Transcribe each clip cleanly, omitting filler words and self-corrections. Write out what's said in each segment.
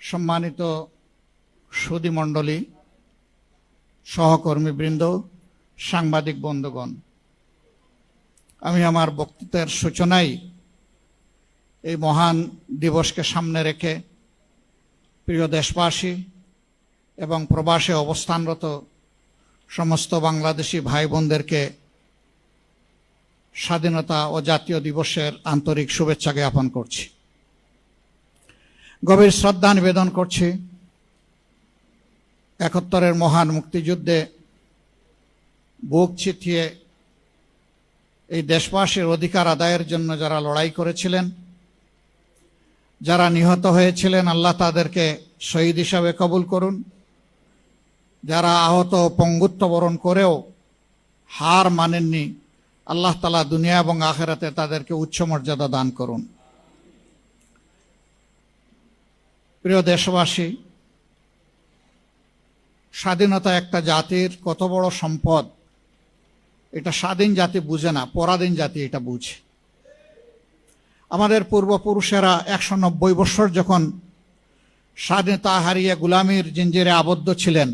সম্মানিত সুধী মণ্ডলী, সহকর্মীবৃন্দ, সাংবাদিক বন্ধুগণ, আমি আমার বক্তৃতার সূচনায় এই মহান দিবসকে সামনে রেখে প্রিয় দেশবাসী এবং প্রবাসে অবস্থানরত সমস্ত বাংলাদেশি ভাই বোনদেরকে স্বাধীনতা ও জাতীয় দিবসের আন্তরিক শুভেচ্ছা জ্ঞাপন করছি। গভীর শ্রদ্ধা নিবেদন করছি ৭১-এর মহান মুক্তিযুদ্ধে বুক চিতিয়ে এই দেশবাসীর অধিকার আদায়ের জন্য যারা লড়াই করেছিলেন, যারা নিহত হয়েছিলেন, আল্লাহ তাদেরকে শহীদ হিসাবে কবুল করুন। যারা আহত পঙ্গুত্ব বরণ করেও হার মানেননি, আল্লাহ তাআলা দুনিয়া এবং আখিরাতে তাদেরকে উচ্চ মর্যাদা দান করুন। প্রিয় দেশবাসী, স্বাধীনতা একটা জাতির কত বড় সম্পদ এটা স্বাধীন জাতি বুঝে না, পরাধীন জাতি এটা বুঝে। আমাদের পূর্বপুরুষেরা ১৯০ বছর যখন স্বাধীনতা হারিয়ে গোলামির জিঞ্জিরে আবদ্ধ ছিলেন,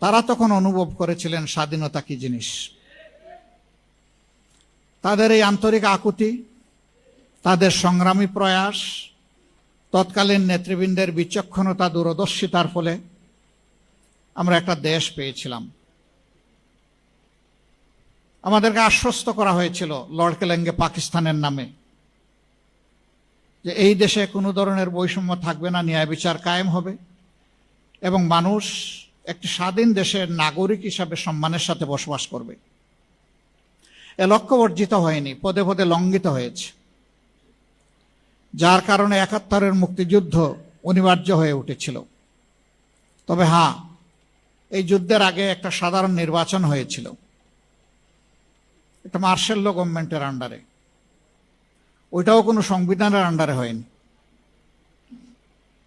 তারা তখন অনুভব করেছিলেন স্বাধীনতা কি জিনিস। তাদের এই আন্তরিক আকুতি, তাদের সংগ্রামী প্রয়াস, তৎকালীন নেতৃবৃন্দের বিচক্ষণতা, দূরদর্শিতার ফলে আমরা একটা দেশ পেয়েছিলাম। আমাদেরকে আশ্বস্ত করা হয়েছিল লড়কেলেঙ্গে পাকিস্তানের নামে যে এই দেশে কোনো ধরনের বৈষম্য থাকবে না, ন্যায় বিচার কায়েম হবে এবং মানুষ একটি স্বাধীন দেশের নাগরিক হিসাবে সম্মানের সাথে বসবাস করবে। এ লক্ষ্য অর্জিত হয়নি, পদে পদে লঙ্ঘিত হয়েছে, যার কারণে ৭১-এর মুক্তিযুদ্ধ অনিবার্য হয়ে উঠেছিল। তবে হ্যাঁ, এই যুদ্ধের আগে একটা সাধারণ নির্বাচন হয়েছিল, একটা মার্শাল ল গভর্নমেন্টের আন্ডারে। ওইটাও কোনো সংবিধানের আন্ডারে হয়নি।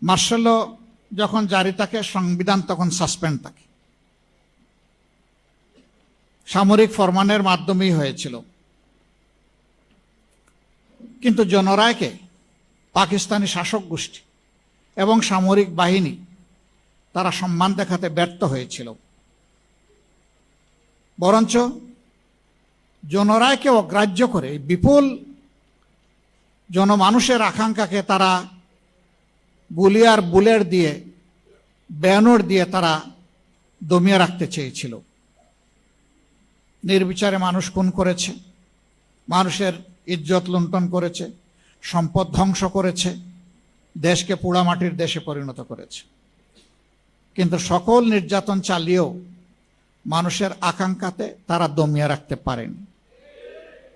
মার্শাল ল যখন জারি থাকে, সংবিধান তখন সাসপেন্ড থাকে। সামরিক ফরমানের মাধ্যমেই হয়েছিল। কিন্তু জনরায়কে পাকিস্তানি শাসক গোষ্ঠী এবং সামরিক বাহিনী তারা সম্মান দেখাতে ব্যর্থ হয়েছিল। বরঞ্চ জনরায়কে অগ্রাহ্য করে বিপুল জনমানুষের আকাঙ্ক্ষাকে তারা গুলি আর বুলেট দিয়ে, ব্যানর দিয়ে তারা দমিয়ে রাখতে চেয়েছিল। নির্বিচারে মানুষ খুন করেছে, মানুষের ইজ্জত লুণ্ঠন করেছে, সম্পদ ধ্বংস করেছে, দেশকে পোড়ামাটির দেশে পরিণত করেছে। কিন্তু সকল নির্যাতন চালিয়েও মানুষের আকাঙ্ক্ষাতে তারা দমিয়ে রাখতে পারেনি।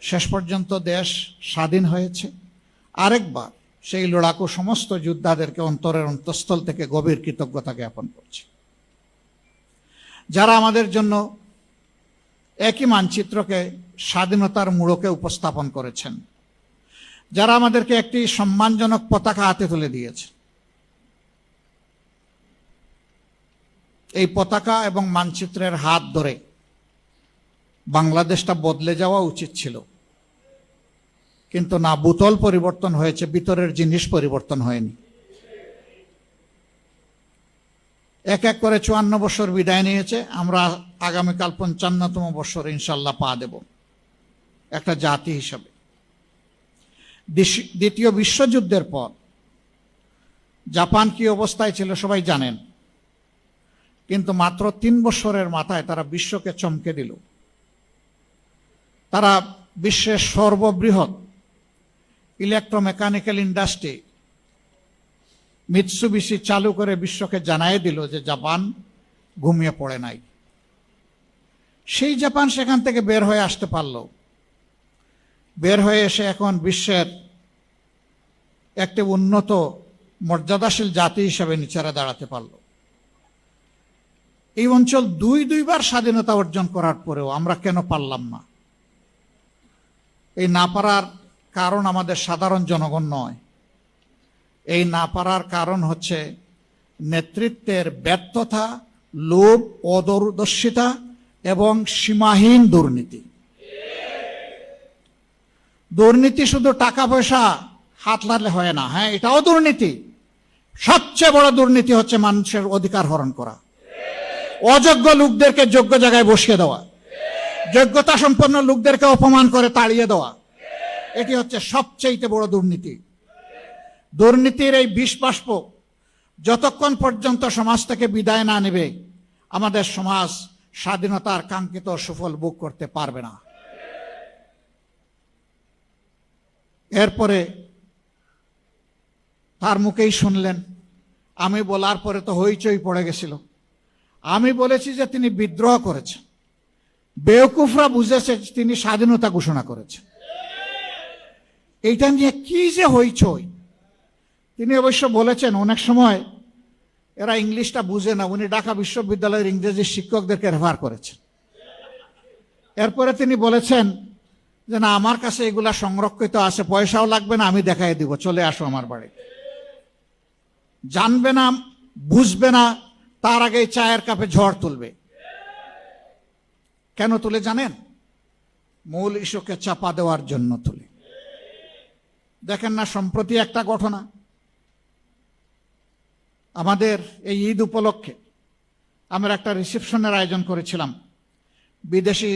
শেষ পর্যন্ত দেশ স্বাধীন হয়েছে। আরেকবার সেই লড়াকু সমস্ত যোদ্ধাদেরকে অন্তরের অন্তঃস্থল থেকে গভীর কৃতজ্ঞতা জ্ঞাপন করছি, যারা আমাদের জন্য একই মানচিত্রকে স্বাধীনতার মূঢ়কে উপস্থাপন করেছেন, যারা আমাদেরকে একটি সম্মানজনক পতাকা হাতে তুলে দিয়েছে। এই পতাকা এবং মানচিত্রের হাত ধরে বাংলাদেশটা বদলে যাওয়া উচিত ছিল, কিন্তু না, বোতল পরিবর্তন হয়েছে, ভিতরের জিনিস পরিবর্তন হয়নি। এক এক করে ৫৪ বছর বিদায় নিয়েছে। আমরা আগামীকাল ৫৫তম বছর ইনশাল্লাহ পা দেব একটা জাতি হিসাবে। দ্বিতীয় বিশ্বযুদ্ধের পর জাপান কি অবস্থায় ছিল সবাই জানেন, কিন্তু মাত্র ৩ বছরের মাথায় তারা বিশ্বকে চমকে দিল। তারা বিশ্বের সর্ববৃহৎ ইলেকট্রোমেকানিক্যাল ইন্ডাস্ট্রি মিৎসুবিশি চালু করে বিশ্বকে জানাই দিল যে জাপান ঘুমিয়ে পড়ে নাই। সেই জাপান সেখান থেকে বের হয়ে আসতে পারল, বের হয়ে এসে এখন বিশ্বের একটি উন্নত মর্যাদাশীল জাতি হিসাবে নিচেরা দাঁড়াতে পারল। এই অঞ্চল দুইবার স্বাধীনতা অর্জন করার পরেও আমরা কেন পারলাম না? এই না পারার কারণ আমাদের সাধারণ জনগণ নয়। এই না পারার কারণ হচ্ছে নেতৃত্বের ব্যর্থতা, লোভ, অদূরদর্শিতা এবং সীমাহীন দুর্নীতি। দুর্নীতি শুধু টাকা পয়সা হাত লাগলে হয় না, হ্যাঁ এটাও দুর্নীতি, সবচেয়ে বড় দুর্নীতি হচ্ছে মানুষের অধিকার হরণ করা, অযোগ্য লোকদেরকে যোগ্য জায়গায় বসিয়ে দেওয়া, যোগ্যতা সম্পন্ন লোকদেরকে অপমান করে তাড়িয়ে দেওয়া, এটি হচ্ছে সবচেয়ে বড় দুর্নীতি। দুর্নীতির এই বিষ বাষ্প যতক্ষণ পর্যন্ত সমাজ থেকে বিদায় না নেবে, আমাদের সমাজ স্বাধীনতার কাঙ্ক্ষিত সুফল ভোগ করতে পারবে না। এরপরে তার মুখেই শুনলেন, আমি বলার পরে তো হইচই পড়ে গেছিল। আমি বলেছি যে তিনি বিদ্রোহ করেছেন, বেওকুফরা বুঝেছে তিনি স্বাধীনতা ঘোষণা করেছেন। এইটা নিয়ে কি যে হইচই। তিনি অবশ্য বলেছেন অনেক সময় এরা ইংলিশটা বুঝে না, উনি ঢাকা বিশ্ববিদ্যালয়ের ইংরেজি শিক্ষকদেরকে রেফার করেছেন। এরপরে তিনি বলেছেন যে না, আমার কাছে এগুলা সংরক্ষিত আছে, পয়সাও লাগবে না, আমি দেখাই দিব, চলে আসো আমার বাড়ি। জানবে না, বুঝবে না, তার আগে চায়ের কাপে ঝড় তুলবে। কেন তুলে জানেন? মূল ইস্যুকে চাপা দেওয়ার জন্য তুলে। দেখেন না, সম্প্রতি একটা ঘটনা, আমাদের এই ঈদ উপলক্ষে আমরা একটা রিসেপশনের আয়োজন করেছিলাম। বিদেশি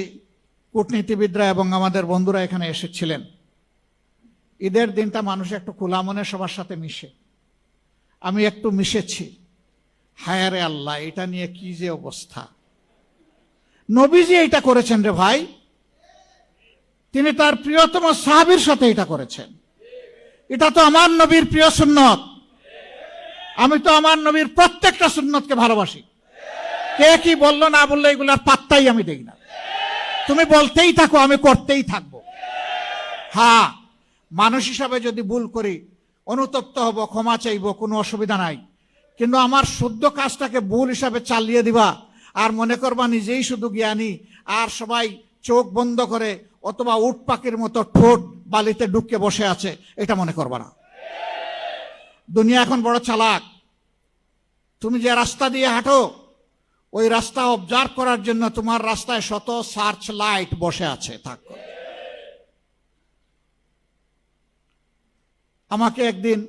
কূটনীতিবিদরা এবং আমাদের বন্ধুরা এখানে এসেছিলেন। ঈদের দিনটা মানুষ একটু খোলা মনে সবার সাথে মিশে, আমি একটু মিশেছি। হায় রে আল্লাহ, এটা নিয়ে কি যে অবস্থা। নবীজি এটা করেছেন রে ভাই, তিনি তার প্রিয়তম সাহাবীর সাথে এটা করেছেন। এটা তো আমার নবীর প্রিয় সুন্নত। আমি তো আমার নবীর প্রত্যেকটা সুন্নতকে ভালোবাসি। কে কি বললো না বললো এগুলার পাত্তাই আমি দেই না। তুমি বলতেই থাকো, আমি করতেই থাকবো। হ্যাঁ, মানুষ হিসাবে যদি ভুল করি অনুতপ্ত হব, ক্ষমা চাইব, কোনো অসুবিধা নাই। কিন্তু আমার শুদ্ধ কাজটাকে ভুল হিসাবে চালিয়ে দিবা আর মনে করবা নিজেই শুধু জ্ঞানী, আর সবাই চোখ বন্ধ করে অথবা উট পাখির মতো ঠোঁট বালিতে ডুবকে বসে আছে, এটা মনে করবা না। দুনিয়া এখন বড় চালাক। তুমি যে রাস্তা দিয়ে হাঁটো, ওই রাস্তা অবজার্ভ করার জন্য তোমার রাস্তায় শত সার্চ লাইট বসে আছে। থাকো। আমাকে একদিন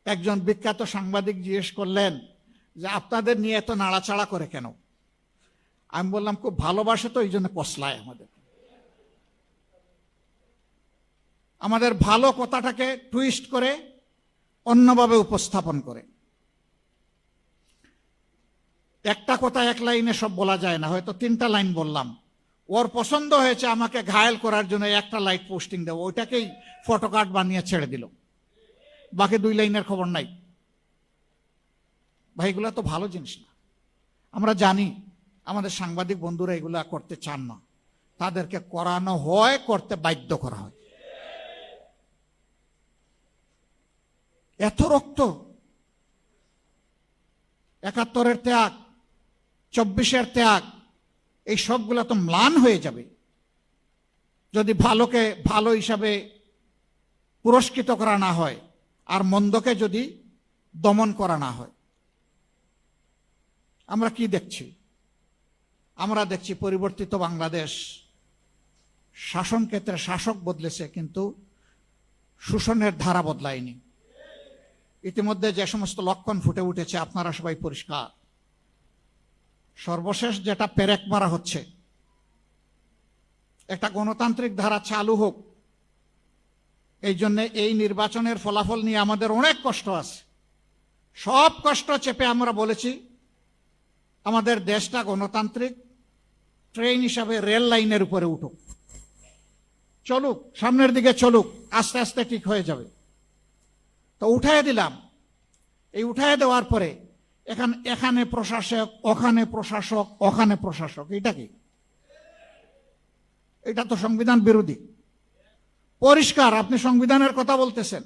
একজন বিখ্যাত সাংবাদিক জিজ্ঞেস করলেন যে আপনাদের নিয়ে এত নাড়াচাড়া করে কেন? আমি বললাম খুব ভালোবাসে তো, এই জন্য কসলায় আমাদের ভালো কথাটাকে টুইস্ট করে অন্যভাবে উপস্থাপন করে। একটা কথা এক লাইনে সব বলা যায় না, হয়তো 3টা লাইন বললাম, ওর পছন্দ হয়েছে আমাকে ঘায়েল করার জন্য একটা লাইট পোস্টিং দেবো, ওইটাকেই ফটোকার্ড বানিয়ে ছেড়ে দিল, বাকি 2 লাইনের খবর নাই। ভাই, এগুলা তো ভালো জিনিস না। আমরা জানি আমাদের সাংবাদিক বন্ধুরা এগুলা করতে চান না, তাদেরকে করানো হয়, করতে বাধ্য করা হয়। এত রক্ত, 71-এর ত্যাগ, 24-এর ত্যাগ, এই সবগুলা তো ম্লান হয়ে যাবে যদি ভালোকে ভালো হিসাবে পুরস্কৃত করা না হয় আর মন্দকে যদি দমন করা না হয়। আমরা কি দেখছি? আমরা দেখছি পরিবর্তিত বাংলাদেশ। শাসন ক্ষেত্রে শাসক বদলেছে, কিন্তু শোষণের ধারা বদলায়নি। ইতিমধ্যে যে সমস্ত লক্ষণ ফুটে উঠেছে আপনারা সবাই পরিষ্কার। সর্বশেষ যেটা পেরেক মারা হচ্ছে, একটা গণতান্ত্রিক ধারা চালু হোক, এই জন্য এই নির্বাচনের ফলাফল নিয়ে আমাদের অনেক কষ্ট আছে। সব কষ্ট চেপে আমরা বলেছি আমাদের দেশটা গণতান্ত্রিক ট্রেন হিসাবে রেল লাইনের উপরে উঠুক, চলুক, সামনের দিকে চলুক, আস্তে আস্তে ঠিক হয়ে যাবে। তো উঠায় দিলাম। এই উঠায় দেওয়ার পরে এখানে প্রশাসক, ওখানে প্রশাসক, ওখানে প্রশাসক, এটা কি? এটা তো সংবিধান বিরোধী। পরিষ্কার আপনি সংবিধানের কথা বলতেছেন,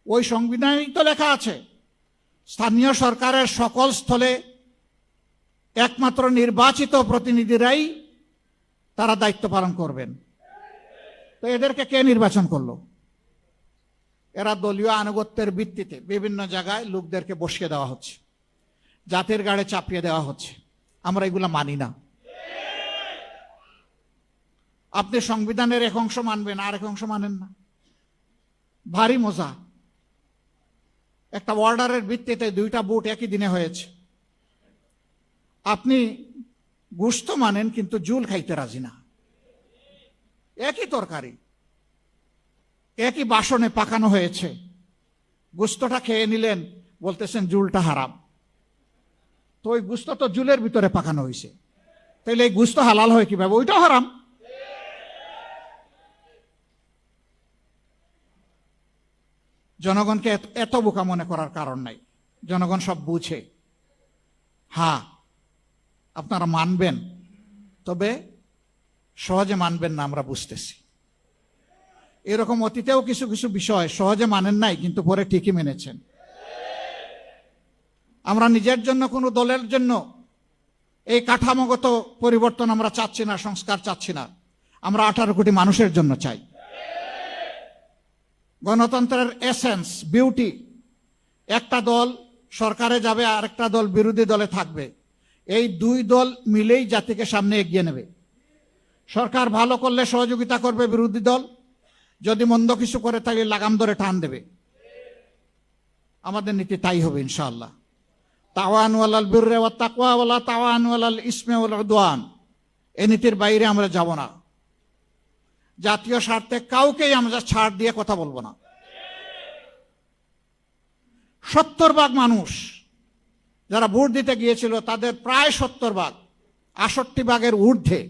ওই সংবিধানেই তো লেখা আছে স্থানীয় সরকারের সকল স্থলে একমাত্র নির্বাচিত প্রতিনিধিরাই তারা দায়িত্ব পালন করবেন। তো এদেরকে কে নির্বাচন করলো? এরা দলীয় আনুগত্যের ভিত্তিতে বিভিন্ন জায়গায় লোকদেরকে বসিয়ে দেওয়া হচ্ছে, জাতির গাড়ে চাপিয়ে দেওয়া হচ্ছে। আমরা এগুলা মানি না। আপনি সংবিধানের এক অংশ মানবেন, আর এক অংশ মানেন না, ভারী মজা। একটা অর্ডারের ভিত্তিতে 2টা বুট একই দিনে হয়েছে। আপনি গোশত মানেন কিন্তু জুল খাইতে রাজি না। একই তরকারি একই বাসনে পাকানো হয়েছে, গোশতটা খেয়ে নিলেন, বলতেছেন জুলটা হারাম। তো ওই গোশত তো জুলের ভিতরে পাকানো হয়েছে, তাইলে এই গোশত হালাল হয় কিভাবে? ওইটাও হারাম। জনগণকে এত বোকা মনে করার কারণ নাই, জনগণ সব বুঝে। হ্যাঁ, আপনারা মানবেন, তবে সহজে মানবেন না, আমরা বুঝতেছি। এরকম অতীতেও কিছু কিছু বিষয় সহজে মানেন নাই, কিন্তু পরে ঠিকই মেনেছেন। আমরা নিজের জন্য, কোনো দলের জন্য এই কাঠামোগত পরিবর্তন আমরা চাচ্ছি না, সংস্কার চাচ্ছি না। আমরা 18 কোটি মানুষের জন্য চাই। গণতন্ত্রের এসেন্স, বিউটি, একটা দল সরকারে যাবে আর একটা দল বিরোধী দলে থাকবে, এই 2 দল মিলেই জাতিকে সামনে এগিয়ে নেবে। সরকার ভালো করলে সহযোগিতা করবে বিরোধী দল, যদি মন্দ কিছু করে তাহলে লাগাম ধরে টান দেবে। আমাদের নীতি তাই হবে ইনশাআল্লাহ। তাওয়ানু আলাল বিররি ওয়াত তাকওয়া ওয়ালা তাওয়ানু আলাল ইসমি ওয়াল উদওয়ান, এই নীতির বাইরে আমরা যাব না। জাতীয় স্বার্থে কাউকেই আমরা ছাড় দিয়ে কথা বলবো না। 70% মানুষ যারা ভোট দিতে গিয়েছিল, তাদের প্রায় 70%, 68% ঊর্ধ্বে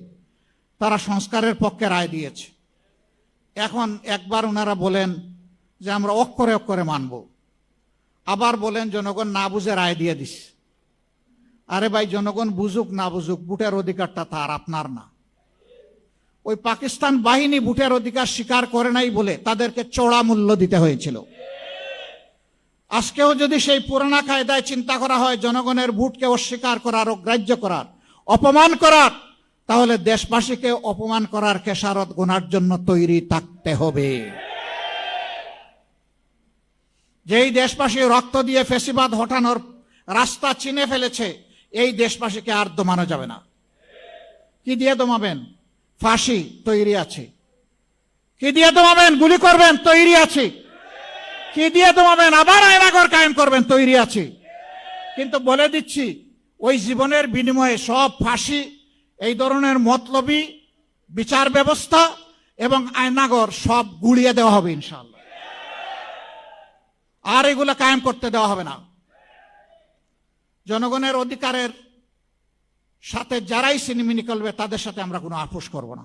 তারা সংস্কারের পক্ষে রায় দিয়েছে। এখন একবার ওনারা বলেন যে আমরা অক্ষরে অক্ষরে মানব, আবার বলেন জনগণ না বুঝে রায় দিয়ে দিস। আরে ভাই, জনগণ বুঝুক না বুঝুক, ভোটের অধিকারটা তার, আপনার না। ওই পাকিস্তান বাহিনী ভোটের অধিকার স্বীকার করে নাই বলে তাদেরকে চড়া মূল্য দিতে হয়েছিল। আজকেও যদি সেই পুরানা কায়দায় চিন্তা করা হয়, জনগণের ভোটকে অস্বীকার করার, অগ্রাহ্য করার, অপমান করার, তাহলে দেশবাসীকে অপমান করার খেসারত গোনার জন্য তৈরি থাকতে হবে। যেই দেশবাসী রক্ত দিয়ে ফ্যাসিবাদ হটানোর রাস্তা চিনে ফেলেছে, এই দেশবাসীকে আর দমানো যাবে না। কি দিয়ে দমাবেন? ফাঁসি তৈরি আছে। কি দিয়ে দমাবেন? গুলি করবেন, তৈরি আছে। কি দিয়ে দমাবেন? আবার আয়নাঘর কায়েম করবেন, তৈরি আছে। কিন্তু বলে দিচ্ছি, ওই জীবনের বিনিময়ে সব ফাঁসি, এই ধরনের মতলবী বিচার ব্যবস্থা এবং আয়নাঘর সব গুড়িয়ে দেওয়া হবে ইনশাআল্লাহ। আর এগুলো কায়েম করতে দেওয়া হবে না। জনগণের অধিকারের সাথে যারাই সিনেমিনি করবে, তাদের সাথে আমরা কোনো আপোষ করব না।